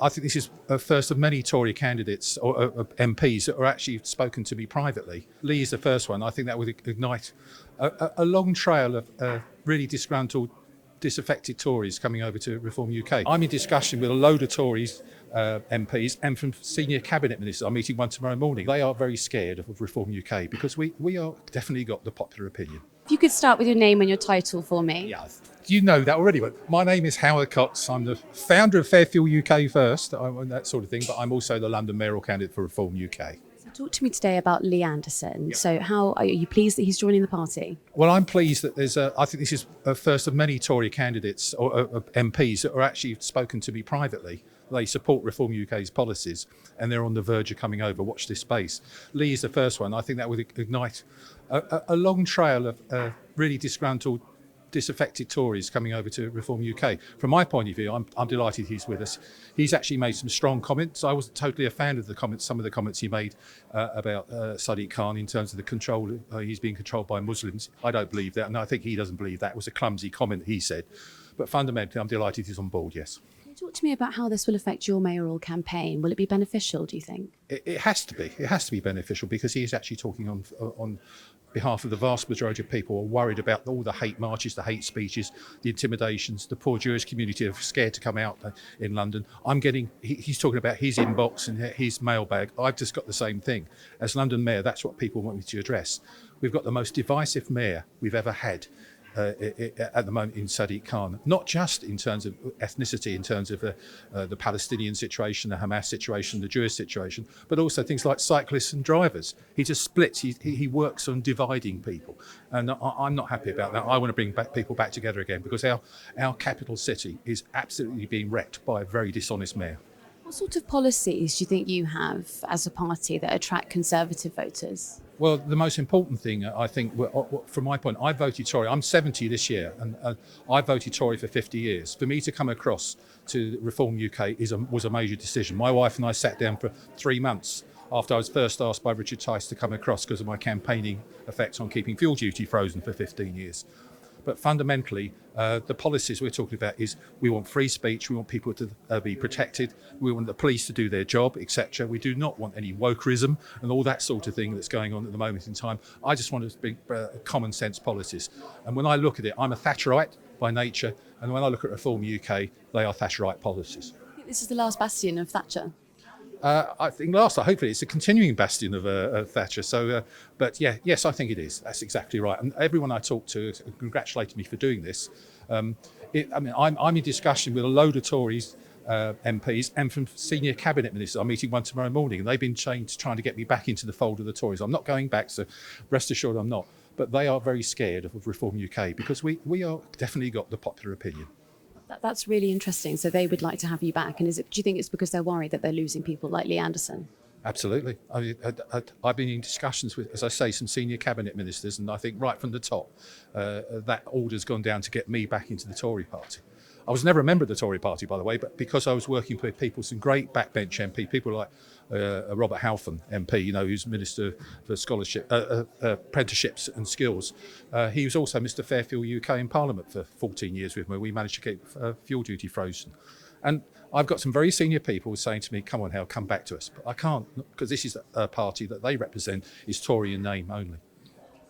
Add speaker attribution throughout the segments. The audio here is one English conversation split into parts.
Speaker 1: I think this is a first of many Tory candidates or MPs that are actually spoken to me privately. Lee is the first one. I think that would ignite a long trail of really disgruntled, disaffected Tories coming over to Reform UK. I'm in discussion with a load of Tories, MPs, and from senior cabinet ministers. I'm meeting one tomorrow morning. They are very scared of Reform UK because we are definitely got the popular opinion.
Speaker 2: If you could start with your name and your title for me.
Speaker 1: Yeah, you know that already, but my name is Howard Cox. I'm the founder of Fairfield UK First, that sort of thing, but I'm also the London mayoral candidate for Reform UK.
Speaker 2: So talk to me today about Lee Anderson.
Speaker 1: Yeah.
Speaker 2: So how are you pleased that he's joining the party?
Speaker 1: Well, I'm pleased that I think this is a first of many Tory candidates or MPs that are actually spoken to me privately. They support Reform UK's policies and they're on the verge of coming over. Watch this space. Lee is the first one. I think that would ignite a long trail of really disgruntled, disaffected Tories coming over to Reform UK. From my point of view, I'm delighted he's with us. He's actually made some strong comments. I wasn't totally a fan of some of the comments he made about Sadiq Khan in terms of the control. He's being controlled by Muslims. I don't believe that, and I think he doesn't believe that. It was a clumsy comment he said. But fundamentally, I'm delighted he's on board, yes.
Speaker 2: Talk to me about how this will affect your mayoral campaign. Will it be beneficial, do you think?
Speaker 1: It has to be. It has to be beneficial because he is actually talking on behalf of the vast majority of people who are worried about all the hate marches, the hate speeches, the intimidations. The poor Jewish community are scared to come out in London. He's talking about his inbox and his mailbag. I've just got the same thing. As London mayor, that's what people want me to address. We've got the most divisive mayor we've ever had. At the moment in Sadiq Khan, not just in terms of ethnicity, in terms of the Palestinian situation, the Hamas situation, the Jewish situation, but also things like cyclists and drivers. He just splits, he works on dividing people. And I'm not happy about that. I want to bring people back together again because our capital city is absolutely being wrecked by a very dishonest mayor.
Speaker 2: What sort of policies do you think you have as a party that attract Conservative voters?
Speaker 1: Well, the most important thing, I think, from my point, I voted Tory. I'm 70 this year, and I voted Tory for 50 years. For me to come across to Reform UK was a major decision. My wife and I sat down for 3 months after I was first asked by Richard Tice to come across because of my campaigning effects on keeping fuel duty frozen for 15 years. But fundamentally, the policies we're talking about is we want free speech, we want people to be protected, we want the police to do their job, etc. We do not want any wokerism and all that sort of thing that's going on at the moment in time. I just want to bring common sense policies. And when I look at it, I'm a Thatcherite by nature, and when I look at Reform UK, they are Thatcherite policies.
Speaker 2: I think this is the last bastion of Thatcher.
Speaker 1: I think hopefully it's a continuing bastion of Thatcher. So, but yeah, yes, I think it is. That's exactly right. And everyone I talked to congratulated me for doing this. I'm in discussion with a load of Tories, MPs, and from senior cabinet ministers. I'm meeting one tomorrow morning, and they've been trying to get me back into the fold of the Tories. I'm not going back, so rest assured I'm not. But they are very scared of Reform UK because we are definitely got the popular opinion.
Speaker 2: That's really interesting. So they would like to have you back. And do you think it's because they're worried that they're losing people like Lee Anderson?
Speaker 1: Absolutely. I've been in discussions with, as I say, some senior cabinet ministers, and I think right from the top, that order's gone down to get me back into the Tory party. I was never a member of the Tory party, by the way, but because I was working with people, some great backbench MP, people like Robert Halfon MP, who's Minister for Scholarship, Apprenticeships and Skills. He was also Mr Fairfield UK in Parliament for 14 years with me. We managed to keep fuel duty frozen. And I've got some very senior people saying to me, come on, Hal, come back to us. But I can't, because this is a party that they represent is Tory in name only.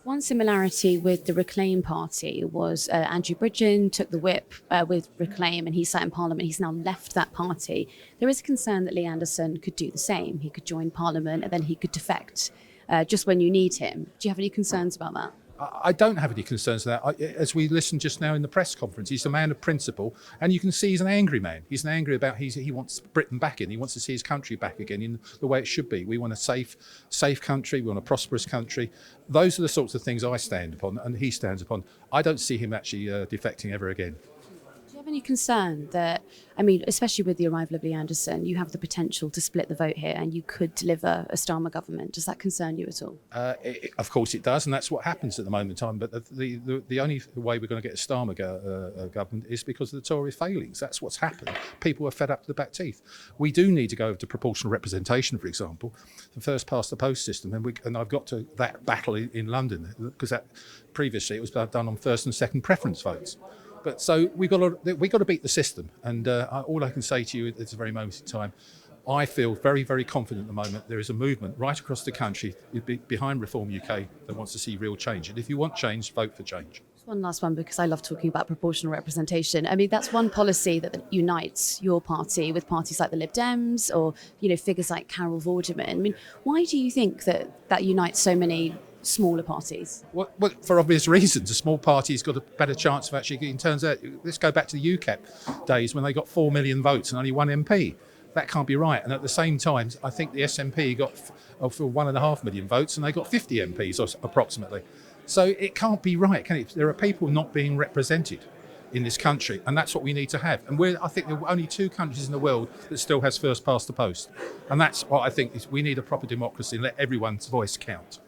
Speaker 2: One similarity with the Reclaim Party was Andrew Bridgen took the whip with Reclaim and he sat in Parliament. He's now left that party. There is a concern that Lee Anderson could do the same. He could join Parliament and then he could defect just when you need him. Do you have any concerns about that?
Speaker 1: I don't have any concerns with that. As we listened just now in the press conference, he's a man of principle, and you can see he's an angry man. He's an angry about he wants Britain back in. He wants to see his country back again in the way it should be. We want a safe country. We want a prosperous country. Those are the sorts of things I stand upon, and he stands upon. I don't see him actually defecting ever again.
Speaker 2: Do you have any concern that, especially with the arrival of Lee Anderson, you have the potential to split the vote here and you could deliver a Starmer government? Does that concern you at all?
Speaker 1: Of course it does, and that's what happens at the moment in time. But the only way we're going to get a Starmer government is because of the Tory failings. That's what's happened. People are fed up to the back teeth. We do need to go over to proportional representation, for example, the first past the post system, and I've got to that battle in London because previously it was done on first and second preference votes. But so we've got to beat the system. And all I can say to you at this very moment in time, I feel very, very confident at the moment. There is a movement right across the country behind Reform UK that wants to see real change. And if you want change, vote for change.
Speaker 2: Just one last one, because I love talking about proportional representation. I mean, that's one policy that unites your party with parties like the Lib Dems or, figures like Carol Vorderman. I mean, why do you think that unites so many smaller parties?
Speaker 1: Well, for obvious reasons. A small party's got a better chance of actually getting turns out. Let's go back to the UKIP days when they got 4 million votes and only one MP. That can't be right. And at the same time, I think the SNP got for 1.5 million votes and they got 50 MPs approximately. So it can't be right, can it? There are people not being represented in this country, and that's what we need to have. And I think there are only 2 countries in the world that still has first past the post. And that's what I think is we need a proper democracy and let everyone's voice count.